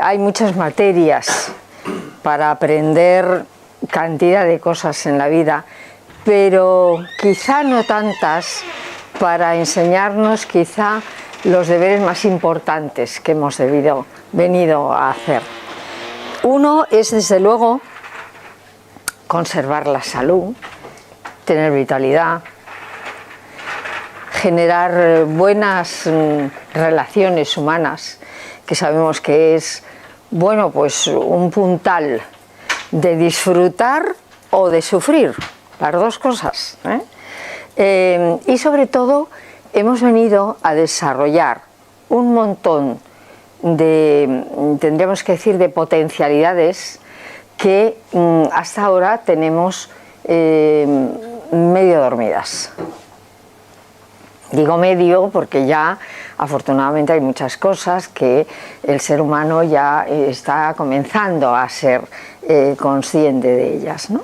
Hay muchas materias para aprender cantidad de cosas en la vida, pero quizá no tantas para enseñarnos quizá los deberes más importantes que hemos venido a hacer. Uno es, desde luego, conservar la salud, tener vitalidad, generar buenas relaciones humanas, que sabemos que es, bueno, pues un puntal de disfrutar o de sufrir, las dos cosas, y sobre todo hemos venido a desarrollar un montón de, tendríamos que decir, de potencialidades que hasta ahora tenemos medio dormidas. Digo medio porque ya afortunadamente hay muchas cosas que el ser humano ya está comenzando a ser consciente de ellas, ¿no?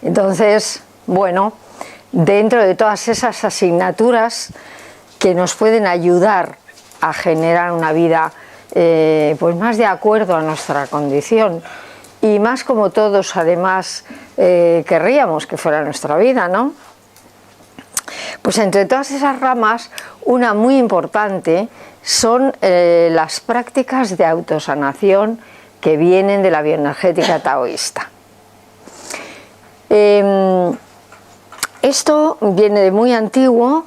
Entonces, bueno, dentro de todas esas asignaturas que nos pueden ayudar a generar una vida pues más de acuerdo a nuestra condición y más como todos además querríamos que fuera nuestra vida, ¿no? Pues entre todas esas ramas, una muy importante son las prácticas de autosanación que vienen de la bioenergética taoísta. Esto viene de muy antiguo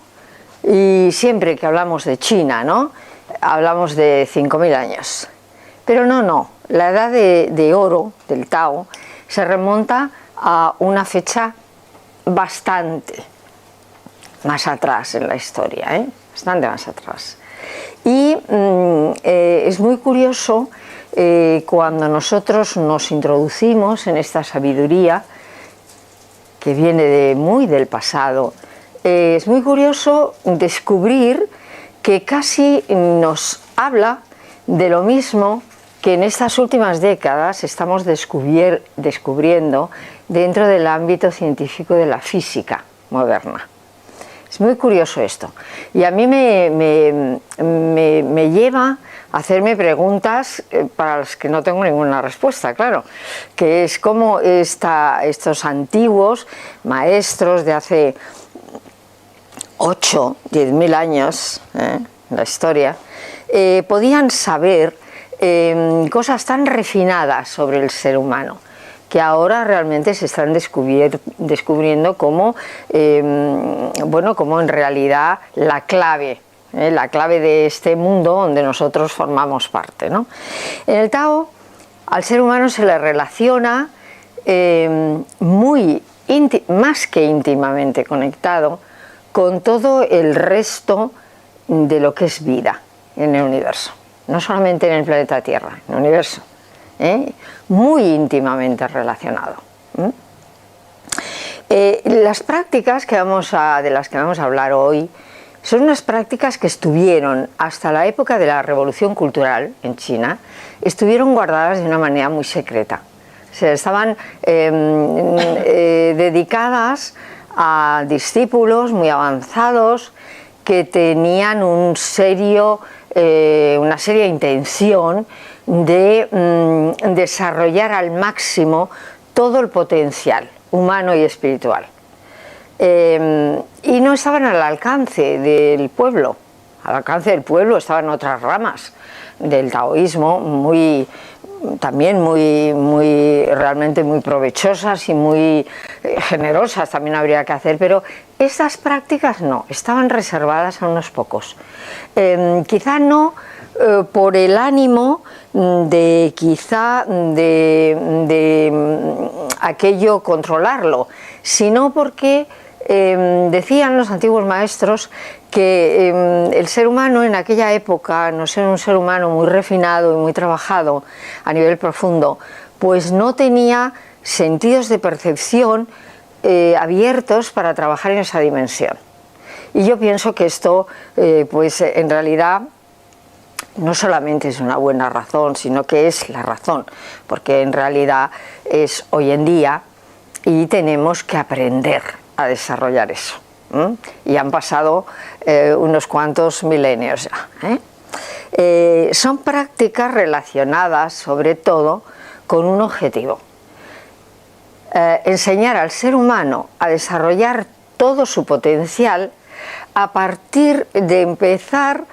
y siempre que hablamos de China, ¿no?, hablamos de 5.000 años. Pero no, la edad de oro del Tao se remonta a una fecha bastante más atrás en la historia, bastante más atrás. Y es muy curioso cuando nosotros nos introducimos en esta sabiduría que viene muy del pasado, es muy curioso descubrir que casi nos habla de lo mismo que en estas últimas décadas estamos descubriendo dentro del ámbito científico de la física moderna. Es muy curioso esto, y a mí me lleva a hacerme preguntas para las que no tengo ninguna respuesta, claro, que es cómo estos antiguos maestros de hace 8, 10.000 años, en la historia, podían saber cosas tan refinadas sobre el ser humano, que ahora realmente se están descubriendo como, bueno, como en realidad la clave de este mundo donde nosotros formamos parte, ¿no? En el Tao, al ser humano se le relaciona más que íntimamente conectado con todo el resto de lo que es vida en el universo, no solamente en el planeta Tierra, en el universo. Muy íntimamente relacionado. Las prácticas de las que vamos a hablar hoy son unas prácticas que estuvieron hasta la época de la Revolución Cultural en China, estuvieron guardadas de una manera muy secreta. O sea, estaban dedicadas a discípulos muy avanzados que tenían una seria intención de desarrollar al máximo todo el potencial humano y espiritual. Y no estaban al alcance del pueblo. Al alcance del pueblo estaban otras ramas del taoísmo realmente muy provechosas y muy generosas, también habría que hacer, pero estas prácticas no, estaban reservadas a unos pocos. Quizá no por el ánimo de aquello controlarlo, sino porque decían los antiguos maestros que el ser humano en aquella época, no ser un ser humano muy refinado y muy trabajado a nivel profundo, pues no tenía sentidos de percepción abiertos para trabajar en esa dimensión. Y yo pienso que esto, pues en realidad, no solamente es una buena razón, sino que es la razón, porque en realidad es hoy en día y tenemos que aprender a desarrollar eso. Y han pasado unos cuantos milenios ya. Son prácticas relacionadas sobre todo con un objetivo. Enseñar al ser humano a desarrollar todo su potencial a partir de empezar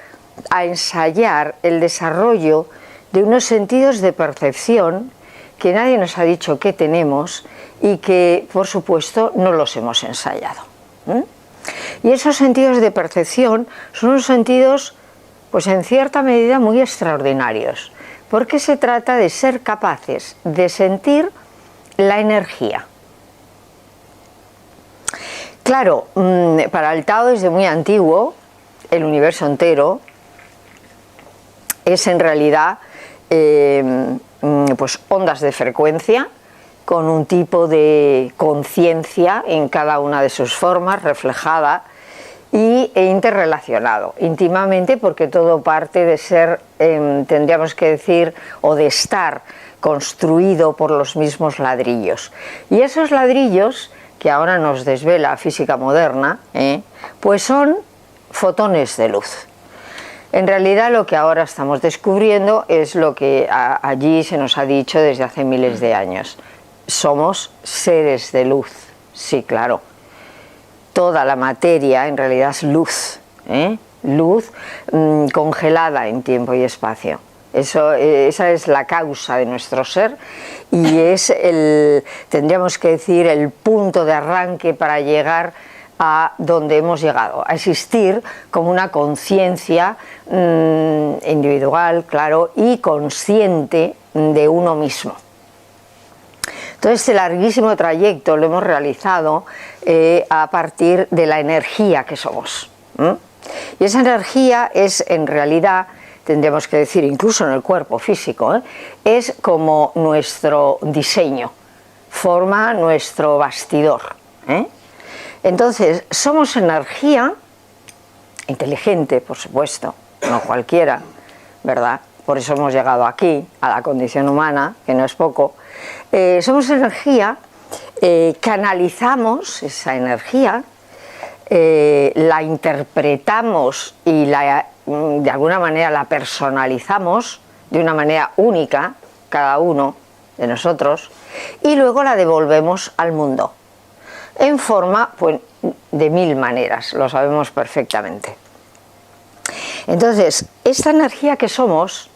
a ensayar el desarrollo de unos sentidos de percepción que nadie nos ha dicho que tenemos y que, por supuesto, no los hemos ensayado. Y esos sentidos de percepción son unos sentidos, pues en cierta medida, muy extraordinarios, porque se trata de ser capaces de sentir la energía. Claro, para el Tao desde muy antiguo, el universo entero es en realidad pues ondas de frecuencia con un tipo de conciencia en cada una de sus formas reflejada e interrelacionado íntimamente, porque todo parte de ser, tendríamos que decir, o de estar construido por los mismos ladrillos. Y esos ladrillos, que ahora nos desvela la física moderna, pues son fotones de luz. En realidad lo que ahora estamos descubriendo es lo que allí se nos ha dicho desde hace miles de años. Somos seres de luz, sí, claro. Toda la materia en realidad es luz, luz congelada en tiempo y espacio. Esa es la causa de nuestro ser y es tendríamos que decir, el punto de arranque para llegar a donde hemos llegado, a existir como una conciencia individual, claro, y consciente de uno mismo. Todo este larguísimo trayecto lo hemos realizado a partir de la energía que somos. Y esa energía es, en realidad, tendríamos que decir, incluso en el cuerpo físico, es como nuestro diseño, forma nuestro bastidor. Entonces, somos energía inteligente, por supuesto, no cualquiera, ¿verdad? Por eso hemos llegado aquí, a la condición humana, que no es poco. Somos energía, canalizamos esa energía, la interpretamos y de alguna manera la personalizamos de una manera única, cada uno de nosotros, y luego la devolvemos al mundo, en forma pues, de mil maneras, lo sabemos perfectamente. Entonces, esta energía que somos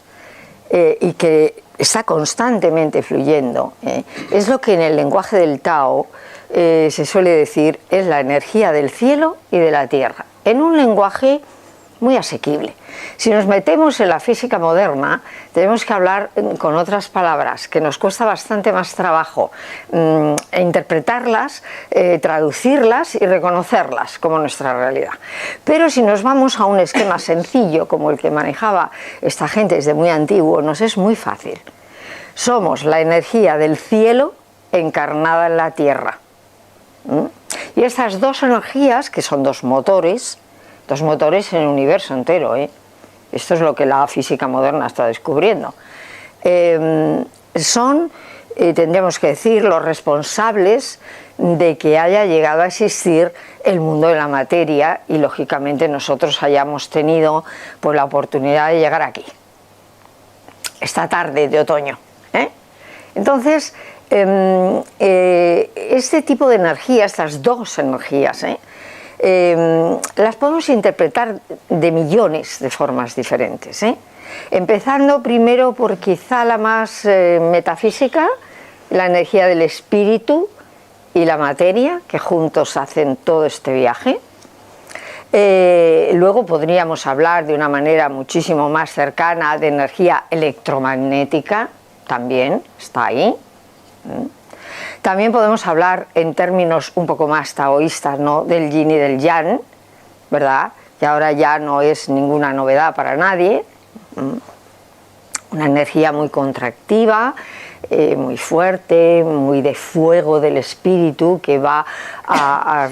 y que está constantemente fluyendo, es lo que en el lenguaje del Tao se suele decir es la energía del cielo y de la tierra, en un lenguaje muy asequible. Si nos metemos en la física moderna, tenemos que hablar con otras palabras, que nos cuesta bastante más trabajo interpretarlas, traducirlas y reconocerlas como nuestra realidad. Pero si nos vamos a un esquema sencillo, como el que manejaba esta gente desde muy antiguo, nos es muy fácil. Somos la energía del cielo encarnada en la tierra. Y estas dos energías, que son dos motores en el universo entero, esto es lo que la física moderna está descubriendo, son, tendríamos que decir, los responsables de que haya llegado a existir el mundo de la materia y lógicamente nosotros hayamos tenido pues, la oportunidad de llegar aquí, esta tarde de otoño. Entonces, este tipo de energía, estas dos energías, las podemos interpretar de millones de formas diferentes, empezando primero por quizá la más metafísica, la energía del espíritu y la materia, que juntos hacen todo este viaje. Luego podríamos hablar de una manera muchísimo más cercana de energía electromagnética, también está ahí. También podemos hablar en términos un poco más taoístas, ¿no? Del yin y del yang, ¿verdad? Que ahora ya no es ninguna novedad para nadie. Una energía muy contractiva, muy fuerte, muy de fuego del espíritu, que va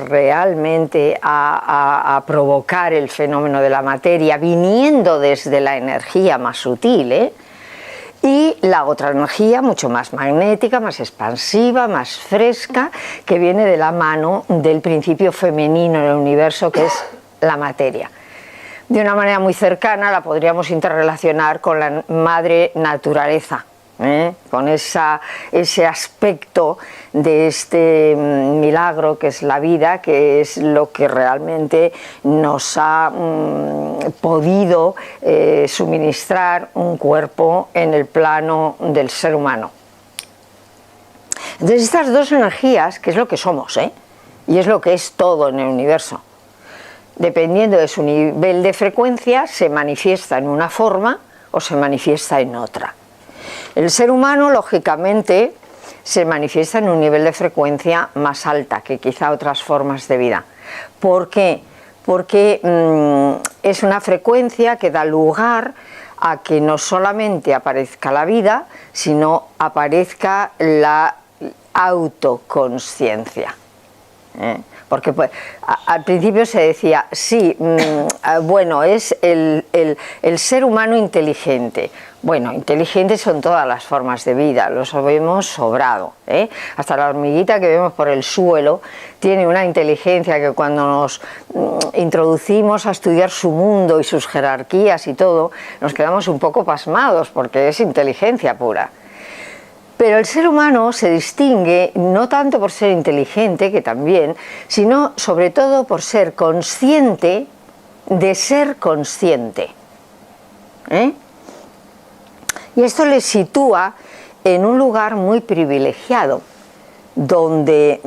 realmente a provocar el fenómeno de la materia, viniendo desde la energía más sutil, y la otra energía mucho más magnética, más expansiva, más fresca, que viene de la mano del principio femenino en el universo, que es la materia. De una manera muy cercana la podríamos interrelacionar con la madre naturaleza, con ese aspecto de este milagro que es la vida, que es lo que realmente nos ha podido suministrar un cuerpo en el plano del ser humano. Entonces estas dos energías, que es lo que somos, y es lo que es todo en el universo, dependiendo de su nivel de frecuencia, se manifiesta en una forma o se manifiesta en otra. El ser humano, lógicamente, se manifiesta en un nivel de frecuencia más alta que quizá otras formas de vida. ¿Por qué? Porque es una frecuencia que da lugar a que no solamente aparezca la vida, sino aparezca la autoconsciencia. Porque pues, al principio se decía, sí, bueno, es el ser humano inteligente. Bueno, inteligentes son todas las formas de vida, los vemos sobrado, Hasta la hormiguita que vemos por el suelo tiene una inteligencia que cuando nos introducimos a estudiar su mundo y sus jerarquías y todo, nos quedamos un poco pasmados porque es inteligencia pura. Pero el ser humano se distingue no tanto por ser inteligente, que también, sino sobre todo por ser consciente de ser consciente. Y esto le sitúa en un lugar muy privilegiado, donde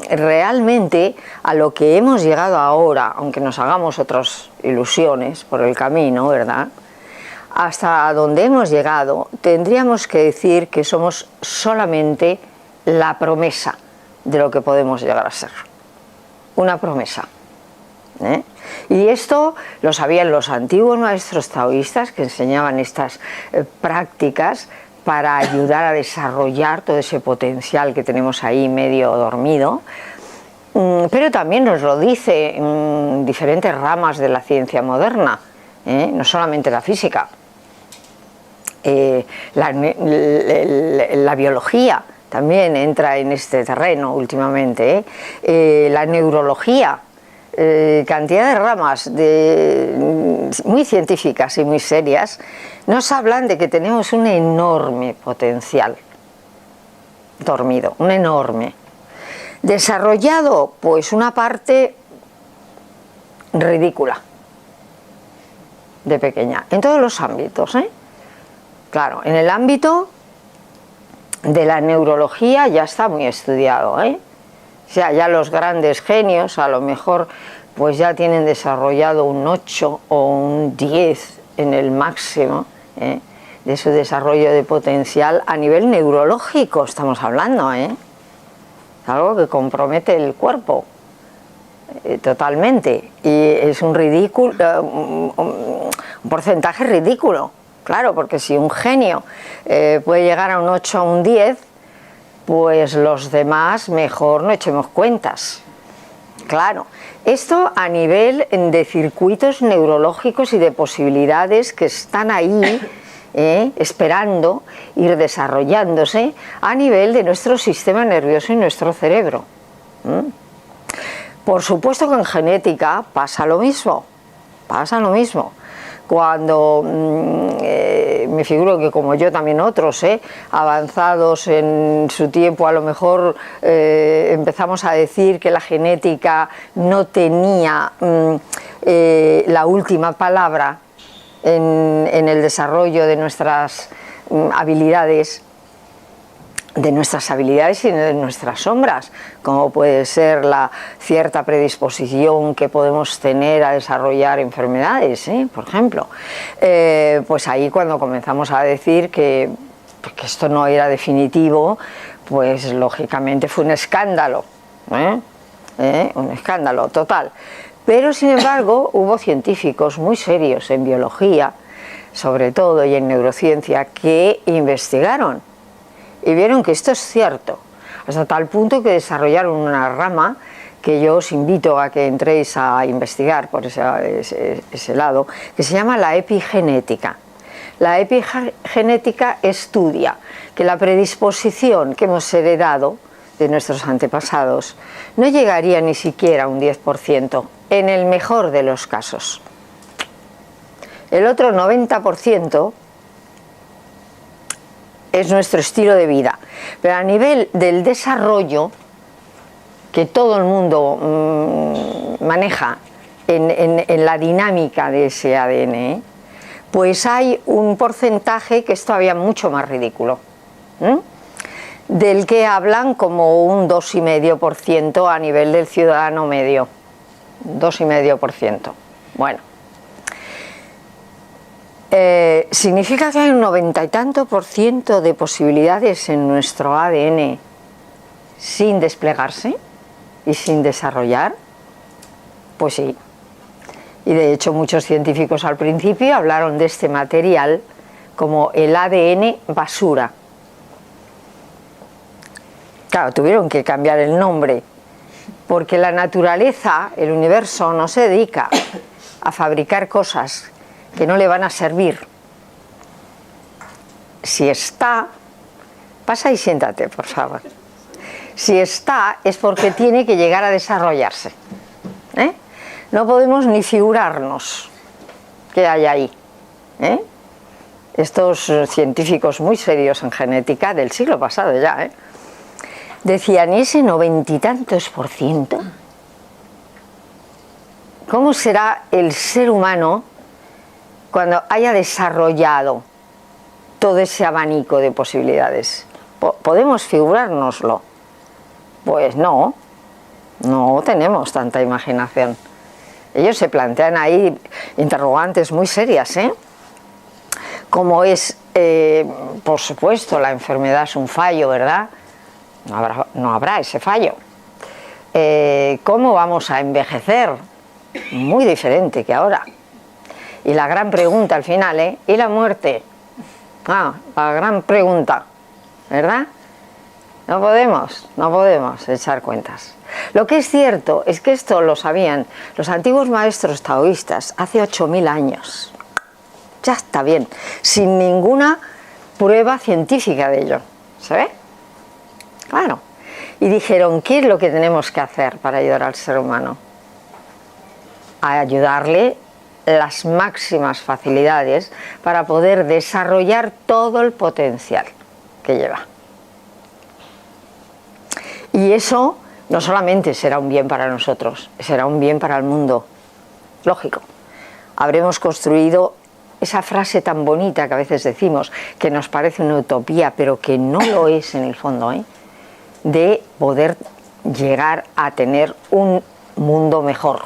realmente a lo que hemos llegado ahora, aunque nos hagamos otras ilusiones por el camino, ¿verdad?, hasta donde hemos llegado, tendríamos que decir que somos solamente la promesa de lo que podemos llegar a ser. Una promesa. Y esto lo sabían los antiguos maestros taoístas que enseñaban estas prácticas para ayudar a desarrollar todo ese potencial que tenemos ahí medio dormido. Pero también nos lo dice en diferentes ramas de la ciencia moderna, no solamente la física. La biología también entra en este terreno últimamente, la neurología, cantidad de ramas muy científicas y muy serias nos hablan de que tenemos un enorme potencial dormido, un enorme. Desarrollado, pues una parte ridícula de pequeña, en todos los ámbitos, Claro, en el ámbito de la neurología ya está muy estudiado, O sea, ya los grandes genios a lo mejor pues ya tienen desarrollado un 8 o un 10 en el máximo, de su desarrollo de potencial a nivel neurológico, estamos hablando, Es algo que compromete el cuerpo totalmente y es un ridículo, un porcentaje ridículo. Claro, porque si un genio puede llegar a un 8 o un 10, pues los demás mejor no echemos cuentas. Claro, esto a nivel de circuitos neurológicos y de posibilidades que están ahí esperando ir desarrollándose a nivel de nuestro sistema nervioso y nuestro cerebro. Por supuesto que en genética pasa lo mismo, Cuando me figuro que como yo también otros, avanzados en su tiempo, a lo mejor empezamos a decir que la genética no tenía la última palabra en el desarrollo de nuestras habilidades, y de nuestras sombras, como puede ser la cierta predisposición que podemos tener a desarrollar enfermedades, por ejemplo. Pues ahí cuando comenzamos a decir que esto no era definitivo, pues lógicamente fue un escándalo, un escándalo total. Pero sin embargo hubo científicos muy serios en biología, sobre todo, y en neurociencia, que investigaron y vieron que esto es cierto, hasta tal punto que desarrollaron una rama que yo os invito a que entréis a investigar por ese lado, que se llama la epigenética. La epigenética estudia que la predisposición que hemos heredado de nuestros antepasados no llegaría ni siquiera a un 10%, en el mejor de los casos. El otro 90% es nuestro estilo de vida, pero a nivel del desarrollo que todo el mundo maneja en la dinámica de ese ADN, pues hay un porcentaje que es todavía mucho más ridículo, del que hablan como un 2,5% a nivel del ciudadano medio, 2,5%. Bueno, ¿significa que hay un 90 y tanto % de posibilidades en nuestro ADN sin desplegarse y sin desarrollar? Pues sí. Y de hecho muchos científicos al principio hablaron de este material como el ADN basura. Claro, tuvieron que cambiar el nombre, porque la naturaleza, el universo, no se dedica a fabricar cosas que no le van a servir. Si está, pasa y siéntate, por favor. Si está, es porque tiene que llegar a desarrollarse. No podemos ni figurarnos qué hay ahí. Estos científicos muy serios en genética del siglo pasado ya, decían, ¿y ese 90 y tantos %? ¿Cómo será el ser humano cuando haya desarrollado todo ese abanico de posibilidades? ¿Podemos figurárnoslo? Pues no tenemos tanta imaginación. Ellos se plantean ahí interrogantes muy serias, como es, por supuesto, la enfermedad es un fallo, ¿verdad? No habrá ese fallo. ¿Cómo vamos a envejecer? Muy diferente que ahora. Y la gran pregunta al final, ¿y la muerte? La gran pregunta, ¿verdad? No podemos echar cuentas. Lo que es cierto es que esto lo sabían los antiguos maestros taoístas hace 8.000 años. Ya está bien, sin ninguna prueba científica de ello. ¿Se ve? Claro. Y dijeron, ¿qué es lo que tenemos que hacer para ayudar al ser humano? A ayudarle las máximas facilidades para poder desarrollar todo el potencial que lleva. Y eso no solamente será un bien para nosotros, será un bien para el mundo. Lógico. Habremos construido esa frase tan bonita que a veces decimos, que nos parece una utopía, pero que no lo es en el fondo, de poder llegar a tener un mundo mejor.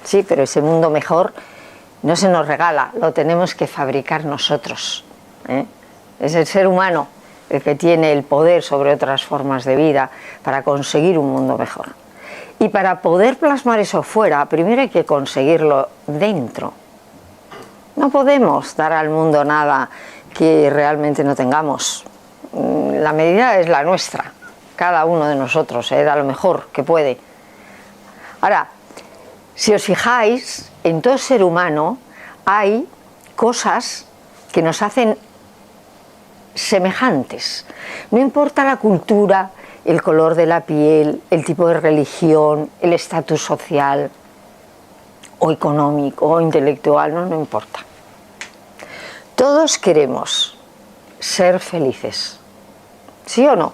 Sí, pero ese mundo mejor no se nos regala, lo tenemos que fabricar nosotros. Es el ser humano el que tiene el poder sobre otras formas de vida para conseguir un mundo mejor. Y para poder plasmar eso fuera, primero hay que conseguirlo dentro. No podemos dar al mundo nada que realmente no tengamos. La medida es la nuestra, cada uno de nosotros da lo mejor que puede. Ahora, si os fijáis, en todo ser humano hay cosas que nos hacen semejantes. No importa la cultura, el color de la piel, el tipo de religión, el estatus social o económico o intelectual, no importa. Todos queremos ser felices, ¿sí o no?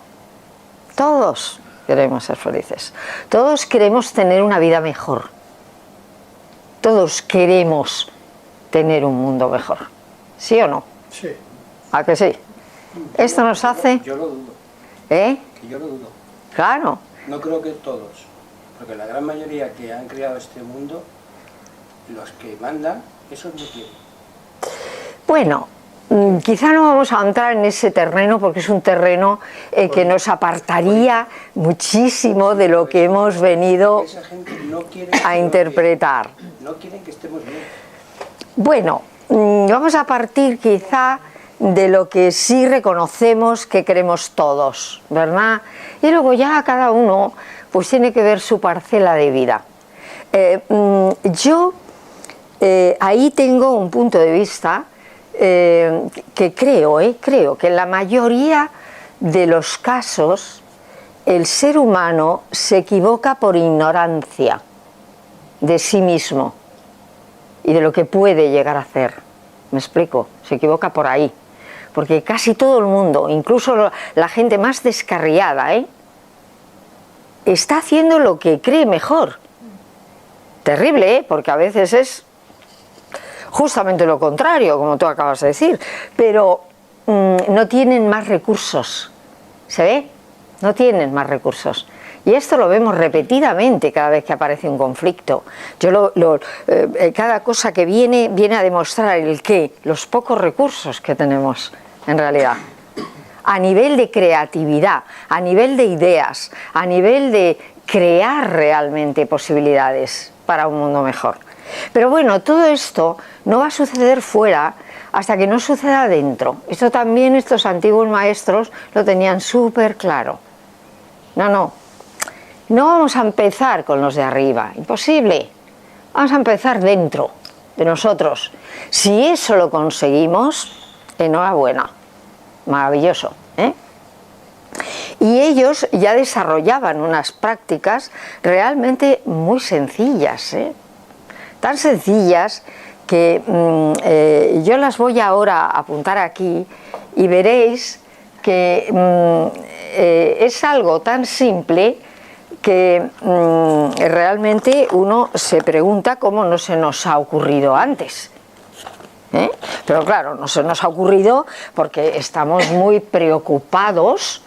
Todos queremos ser felices. Todos queremos tener una vida mejor. Todos queremos tener un mundo mejor, ¿sí o no? Sí. ¿A que sí? Esto nos hace... Yo lo dudo. Yo lo dudo. Claro. No creo que todos, porque la gran mayoría que han creado este mundo, los que mandan, esos no quieren. Bueno, quizá no vamos a entrar en ese terreno porque es un terreno que nos apartaría muchísimo de lo que hemos venido Esa gente no quiere a interpretar. No quieren que estemos bien. Bueno, vamos a partir quizá de lo que sí reconocemos que queremos todos, ¿verdad? Y luego ya cada uno pues tiene que ver su parcela de vida. Yo ahí tengo un punto de vista que creo que en la mayoría de los casos el ser humano se equivoca por ignorancia de sí mismo y de lo que puede llegar a hacer. ¿Me explico? Se equivoca por ahí. Porque casi todo el mundo, incluso la gente más descarriada, está haciendo lo que cree mejor. Terrible, porque a veces es justamente lo contrario, como tú acabas de decir, pero no tienen más recursos, ¿se ve? No tienen más recursos. Y esto lo vemos repetidamente cada vez que aparece un conflicto. Cada cosa que viene a demostrar los pocos recursos que tenemos en realidad. A nivel de creatividad, a nivel de ideas, a nivel de crear realmente posibilidades para un mundo mejor. Pero bueno, todo esto no va a suceder fuera hasta que no suceda dentro. Esto también estos antiguos maestros lo tenían súper claro. No vamos a empezar con los de arriba, imposible. Vamos a empezar dentro de nosotros. Si eso lo conseguimos, enhorabuena, maravilloso, ¿eh? Y ellos ya desarrollaban unas prácticas realmente muy sencillas, tan sencillas que yo las voy ahora a apuntar aquí y veréis que es algo tan simple que realmente uno se pregunta cómo no se nos ha ocurrido antes. Pero claro, no se nos ha ocurrido porque estamos muy preocupados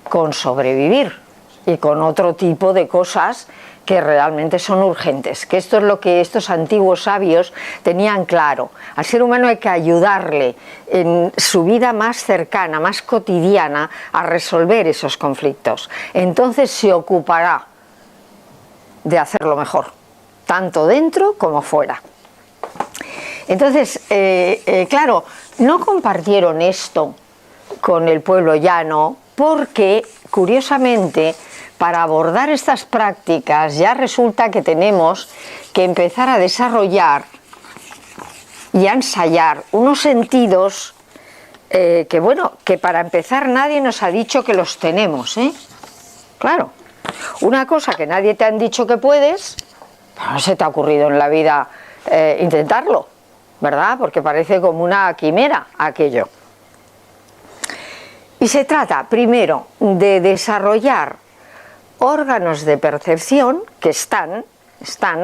con sobrevivir y con otro tipo de cosas que realmente son urgentes, que esto es lo que estos antiguos sabios tenían claro. Al ser humano hay que ayudarle en su vida más cercana, más cotidiana, a resolver esos conflictos. Entonces se ocupará de hacerlo mejor, tanto dentro como fuera. Entonces, claro, no compartieron esto con el pueblo llano porque, curiosamente, para abordar estas prácticas ya resulta que tenemos que empezar a desarrollar y a ensayar unos sentidos que para empezar nadie nos ha dicho que los tenemos, Claro, una cosa que nadie te han dicho que puedes, no se te ha ocurrido en la vida intentarlo, ¿verdad? Porque parece como una quimera aquello. Y se trata, primero, de desarrollar órganos de percepción que están,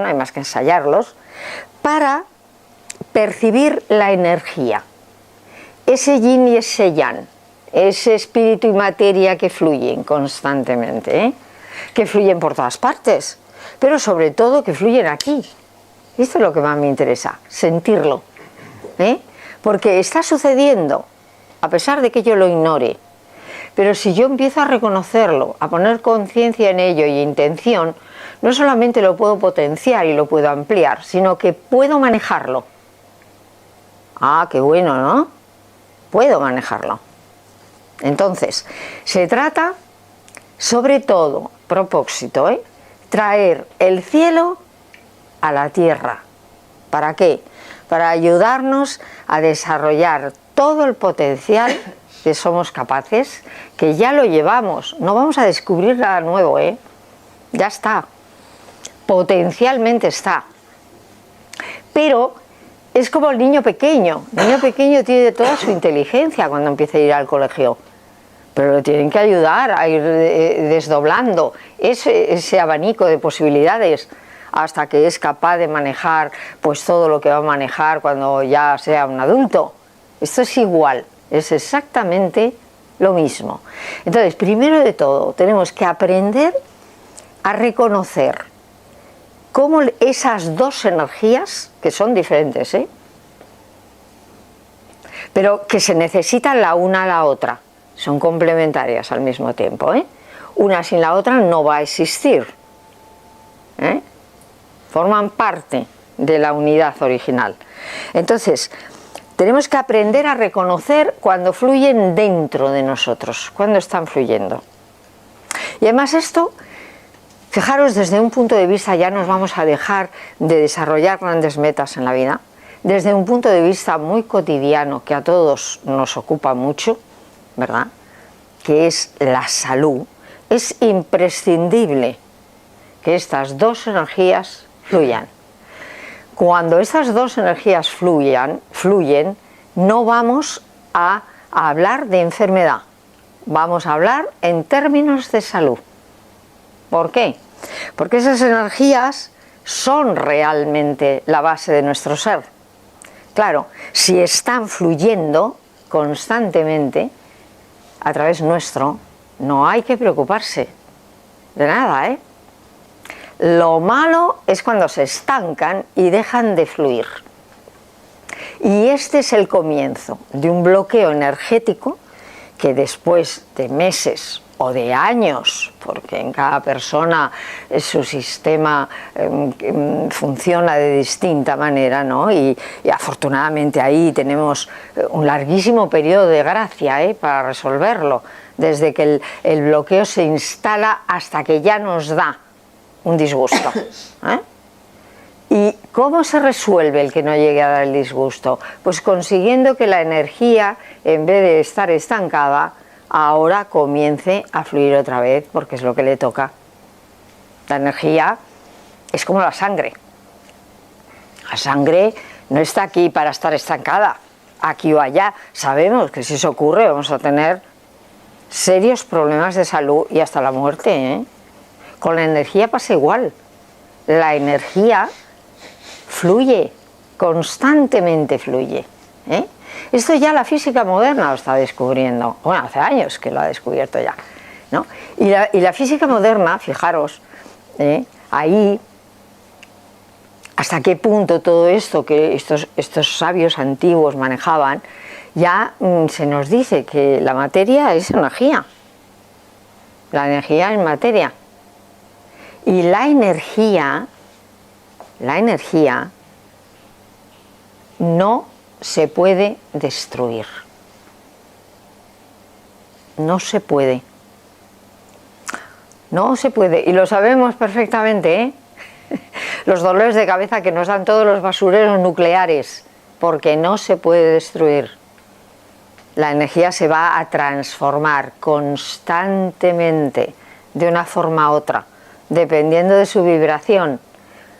hay más que ensayarlos, para percibir la energía, ese yin y ese yang, ese espíritu y materia que fluyen constantemente, que fluyen por todas partes, pero sobre todo que fluyen aquí. Esto es lo que más me interesa, sentirlo, porque está sucediendo, a pesar de que yo lo ignore. Pero si yo empiezo a reconocerlo, a poner conciencia en ello y intención, no solamente lo puedo potenciar y lo puedo ampliar, sino que puedo manejarlo. Ah, qué bueno, ¿no? Puedo manejarlo. Entonces, se trata, sobre todo, propósito, traer el cielo a la tierra. ¿Para qué? Para ayudarnos a desarrollar todo el potencial que somos capaces, que ya lo llevamos, no vamos a descubrir nada nuevo, ya está, potencialmente está, pero es como el niño pequeño tiene toda su inteligencia cuando empieza a ir al colegio, pero lo tienen que ayudar a ir desdoblando ese abanico de posibilidades hasta que es capaz de manejar pues todo lo que va a manejar cuando ya sea un adulto. Esto es igual. Es exactamente lo mismo. Entonces, primero de todo, tenemos que aprender a reconocer cómo esas dos energías, que son diferentes, pero que se necesitan la una a la otra, son complementarias al mismo tiempo, una sin la otra no va a existir, forman parte de la unidad original. Entonces, tenemos que aprender a reconocer cuando fluyen dentro de nosotros, cuando están fluyendo. Y además esto, fijaros, desde un punto de vista ya nos vamos a dejar de desarrollar grandes metas en la vida. desde un punto de vista muy cotidiano que a todos nos ocupa mucho, ¿verdad?, que es la salud, es imprescindible que estas dos energías fluyan. Cuando estas dos energías fluyen, no vamos a hablar de enfermedad, vamos a hablar en términos de salud. ¿Por qué? Porque esas energías son realmente la base de nuestro ser. Claro, si están fluyendo constantemente a través nuestro, no hay que preocuparse de nada, ¿eh? Lo malo es cuando se estancan y dejan de fluir. Y este es el comienzo de un bloqueo energético que después de meses o de años, porque en cada persona su sistema funciona de distinta manera, ¿no? Y afortunadamente ahí tenemos un larguísimo periodo de gracia, para resolverlo, desde que el bloqueo se instala hasta que ya nos da un disgusto. ¿Y cómo se resuelve el que no llegue a dar el disgusto? Pues consiguiendo que la energía, en vez de estar estancada, ahora comience a fluir otra vez, porque es lo que le toca. La energía es como la sangre. La sangre no está aquí para estar estancada, aquí o allá. Sabemos que si eso ocurre vamos a tener serios problemas de salud y hasta la muerte, ¿eh? Con la energía pasa igual. La energía fluye, constantemente fluye, ¿eh? Esto ya la física moderna lo está descubriendo. Bueno, hace años que lo ha descubierto ya, ¿no? Y la física moderna, fijaros, ahí, hasta qué punto todo esto que estos sabios antiguos manejaban, ya se nos dice que la materia es energía. La energía es materia. Y la energía no se puede destruir. No se puede. No se puede. Y lo sabemos perfectamente, ¿eh? Los dolores de cabeza que nos dan todos los basureros nucleares, porque no se puede destruir. La energía se va a transformar constantemente de una forma a otra, dependiendo de su vibración.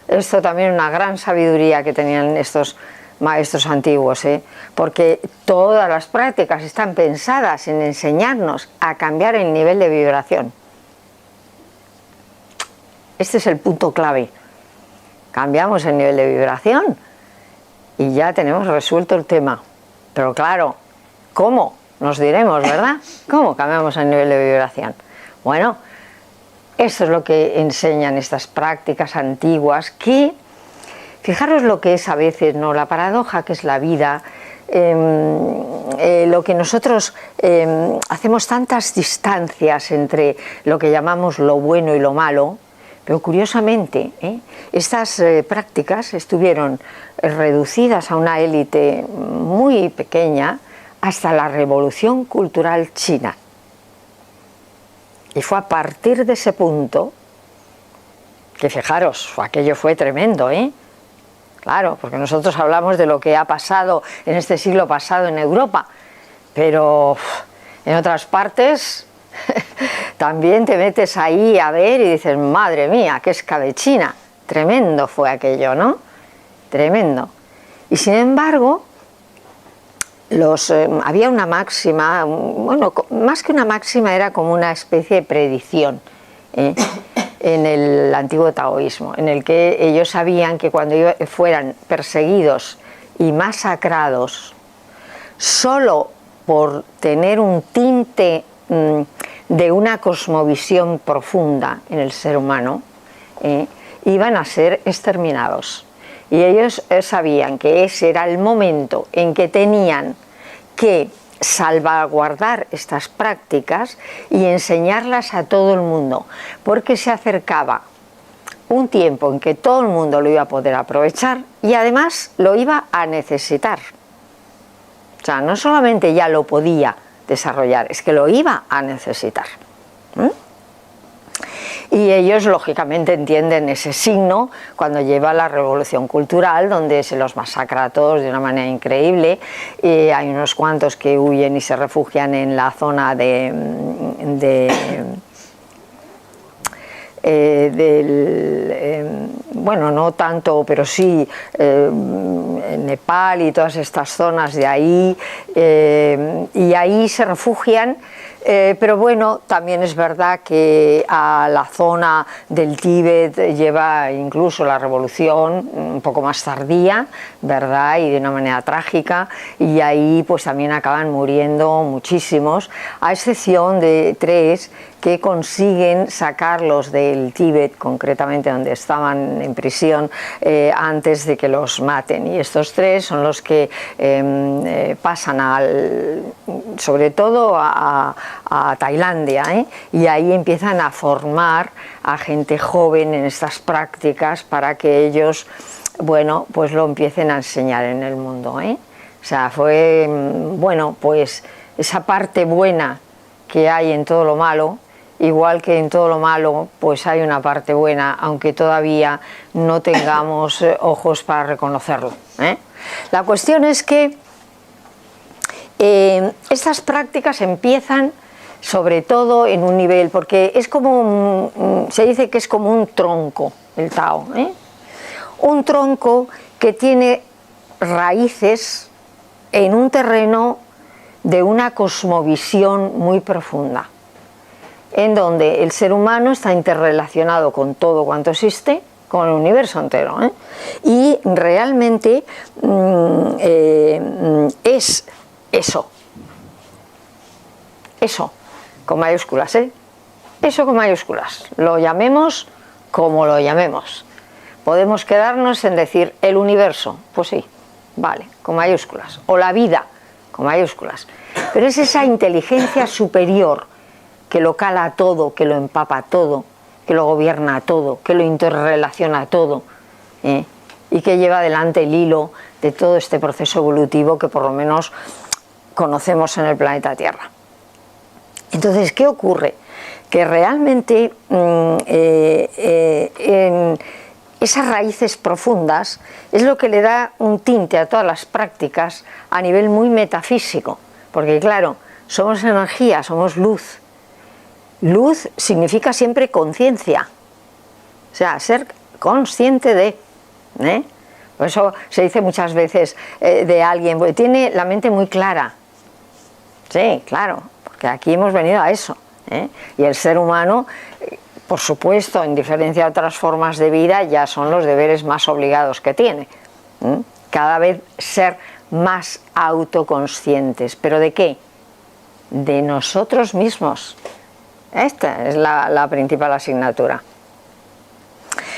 Esto también es una gran sabiduría que tenían estos maestros antiguos, porque todas las prácticas están pensadas en enseñarnos a cambiar el nivel de vibración. Este es el punto clave. Cambiamos el nivel de vibración y ya tenemos resuelto el tema. Pero claro, ¿cómo? Nos diremos, ¿verdad? ¿Cómo cambiamos el nivel de vibración? Bueno, esto es lo que enseñan estas prácticas antiguas, que, fijaros lo que es a veces, ¿no?, la paradoja que es la vida, lo que nosotros hacemos tantas distancias entre lo que llamamos lo bueno y lo malo, pero curiosamente estas prácticas estuvieron reducidas a una élite muy pequeña hasta la Revolución Cultural China. Y fue a partir de ese punto que, fijaros, aquello fue tremendo, Claro, porque nosotros hablamos de lo que ha pasado en este siglo pasado en Europa, pero en otras partes también te metes ahí a ver y dices, madre mía, qué escabechina. Tremendo fue aquello, ¿no? Tremendo. Y sin embargo, había una máxima, bueno, más que una máxima, era como una especie de predicción en el antiguo taoísmo, en el que ellos sabían que cuando fueran perseguidos y masacrados solo por tener un tinte de una cosmovisión profunda en el ser humano, iban a ser exterminados. Y ellos sabían que ese era el momento en que tenían que salvaguardar estas prácticas y enseñarlas a todo el mundo, porque se acercaba un tiempo en que todo el mundo lo iba a poder aprovechar y además lo iba a necesitar. O sea, no solamente ya lo podía desarrollar, es que lo iba a necesitar. Y ellos lógicamente entienden ese signo cuando lleva la revolución cultural, donde se los masacra a todos de una manera increíble. Hay unos cuantos que huyen y se refugian en la zona bueno, no tanto, pero sí Nepal y todas estas zonas de ahí, y ahí se refugian. Pero bueno, también es verdad que a la zona del Tíbet lleva incluso la revolución un poco más tardía, ¿verdad? Y de una manera trágica, y ahí pues también acaban muriendo muchísimos, a excepción de 3 que consiguen sacarlos del Tíbet, concretamente donde estaban en prisión, antes de que los maten. Y estos 3 son los que pasan sobre todo a Tailandia, y ahí empiezan a formar a gente joven en estas prácticas para que ellos, bueno, pues lo empiecen a enseñar en el mundo, O sea, fue, bueno, pues esa parte buena que hay en todo lo malo. Igual que en todo lo malo, pues hay una parte buena, aunque todavía no tengamos ojos para reconocerlo. La cuestión es que estas prácticas empiezan sobre todo en un nivel, porque es como, se dice que es como un tronco, el Tao, un tronco que tiene raíces en un terreno de una cosmovisión muy profunda, en donde el ser humano está interrelacionado con todo cuanto existe, con el universo entero, y realmente es eso, con mayúsculas, eso con mayúsculas, lo llamemos como lo llamemos. Podemos quedarnos en decir el universo, pues sí, vale, con mayúsculas, o la vida, con mayúsculas, pero es esa inteligencia superior que lo cala todo, que lo empapa todo, que lo gobierna todo, que lo interrelaciona todo, y que lleva adelante el hilo de todo este proceso evolutivo que por lo menos conocemos en el planeta Tierra. Entonces, ¿qué ocurre? Que realmente en esas raíces profundas es lo que le da un tinte a todas las prácticas a nivel muy metafísico, porque claro, somos energía, somos luz. Luz significa siempre conciencia, o sea, ser consciente de, por eso se dice muchas veces de alguien, porque tiene la mente muy clara. Sí, claro, porque aquí hemos venido a eso, y el ser humano, por supuesto, en diferencia de otras formas de vida, ya son los deberes más obligados que tiene, cada vez ser más autoconscientes. ¿Pero de qué? De nosotros mismos. Esta es la principal asignatura.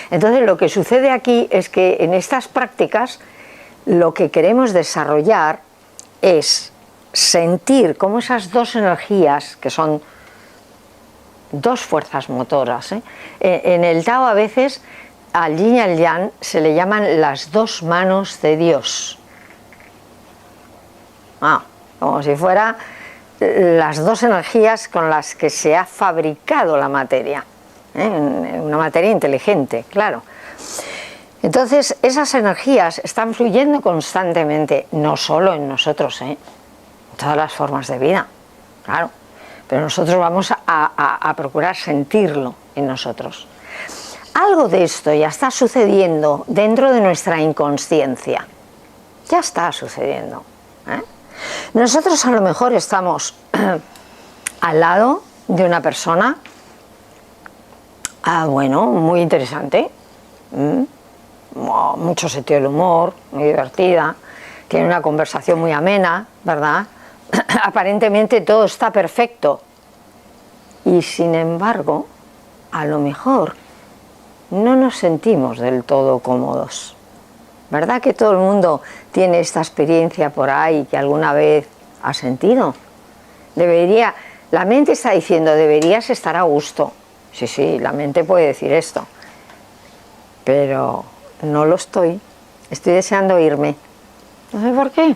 Entonces, lo que sucede aquí es que en estas prácticas lo que queremos desarrollar es sentir cómo esas dos energías, que son dos fuerzas motoras, en el Tao a veces al yin y al yang se le llaman las dos manos de Dios. Como si fuera las dos energías con las que se ha fabricado la materia, una materia inteligente, claro. Entonces, esas energías están fluyendo constantemente, no solo en nosotros, en todas las formas de vida, claro, pero nosotros vamos a procurar sentirlo en nosotros. Algo de esto ya está sucediendo dentro de nuestra inconsciencia, ya está sucediendo, Nosotros a lo mejor estamos al lado de una persona, bueno, muy interesante, mucho sentido del humor, muy divertida, tiene una conversación muy amena, ¿verdad? Aparentemente todo está perfecto, y sin embargo, a lo mejor no nos sentimos del todo cómodos. ¿Verdad que todo el mundo tiene esta experiencia por ahí que alguna vez ha sentido? La mente está diciendo, deberías estar a gusto. Sí, la mente puede decir esto. Pero no lo estoy deseando irme. No sé por qué.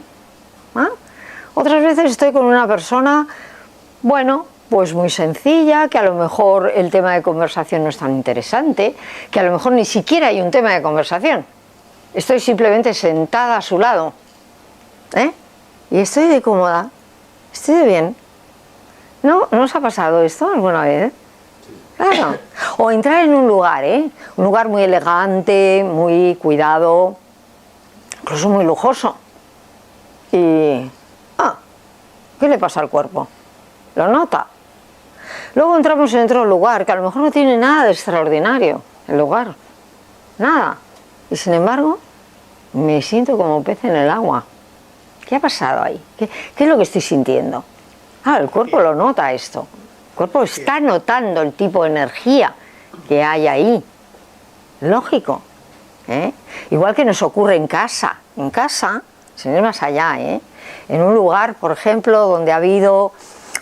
Otras veces estoy con una persona, bueno, pues muy sencilla, que a lo mejor el tema de conversación no es tan interesante, que a lo mejor ni siquiera hay un tema de conversación. Estoy simplemente sentada a su lado, ¿eh? Y estoy de cómoda, estoy de bien. ¿No os ha pasado esto alguna vez? Claro. O entrar en un lugar, un lugar muy elegante, muy cuidado, incluso muy lujoso. Y, ¿qué le pasa al cuerpo? ¿Lo nota? Luego entramos en otro lugar que a lo mejor no tiene nada de extraordinario, el lugar, nada. Y sin embargo, me siento como pez en el agua. ¿Qué ha pasado ahí? ¿Qué es lo que estoy sintiendo? El cuerpo lo nota esto. El cuerpo está notando el tipo de energía que hay ahí. Lógico. Igual que nos ocurre en casa. En casa, sin ir más allá, en un lugar, por ejemplo, donde ha habido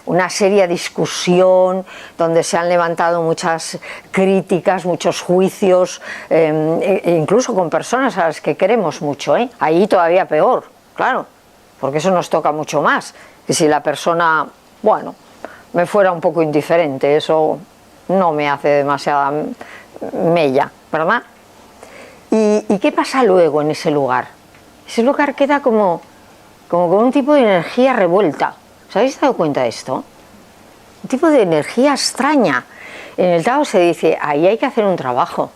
una seria discusión, donde se han levantado muchas críticas, muchos juicios, incluso con personas a las que queremos mucho, ahí todavía peor, claro, porque eso nos toca mucho más, que si la persona, bueno, me fuera un poco indiferente, eso no me hace demasiada mella, ¿verdad? ¿Y qué pasa luego en ese lugar? Ese lugar queda como con un tipo de energía revuelta. ¿Os habéis dado cuenta de esto? Un tipo de energía extraña. En el Tao se dice, ahí hay que hacer un trabajo.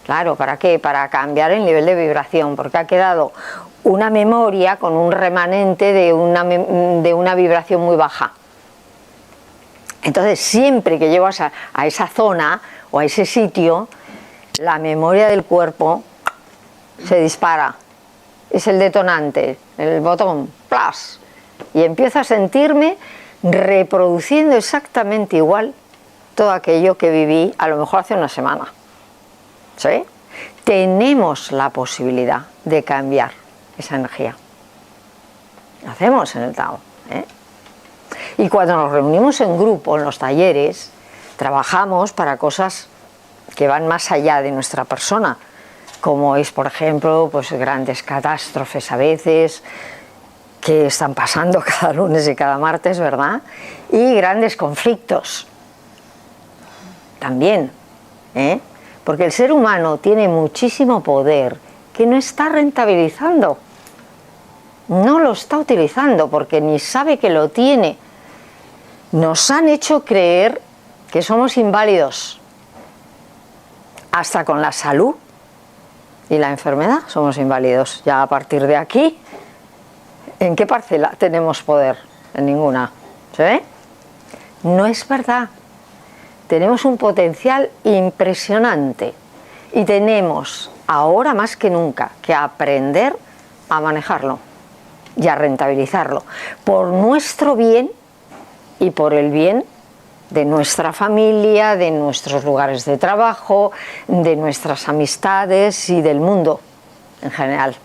Claro, ¿para qué? Para cambiar el nivel de vibración, porque ha quedado una memoria con un remanente de una vibración muy baja. Entonces, siempre que llego a esa zona o a ese sitio, la memoria del cuerpo se dispara. Es el detonante, el botón, ¡plas! Y empiezo a sentirme reproduciendo exactamente igual todo aquello que viví a lo mejor hace una semana. ¿Sí? Tenemos la posibilidad de cambiar esa energía. Lo hacemos en el Tao. Y cuando nos reunimos en grupo, en los talleres, trabajamos para cosas que van más allá de nuestra persona, como es, por ejemplo, pues grandes catástrofes a veces, que están pasando cada lunes y cada martes, ¿verdad? Y grandes conflictos también, porque el ser humano tiene muchísimo poder que no está rentabilizando, no lo está utilizando porque ni sabe que lo tiene. Nos han hecho creer que somos inválidos, hasta con la salud y la enfermedad somos inválidos. Ya a partir de aquí, ¿en qué parcela tenemos poder? En ninguna. ¿Se ve? No es verdad. Tenemos un potencial impresionante y tenemos, ahora más que nunca, que aprender a manejarlo y a rentabilizarlo por nuestro bien y por el bien de nuestra familia, de nuestros lugares de trabajo, de nuestras amistades y del mundo en general.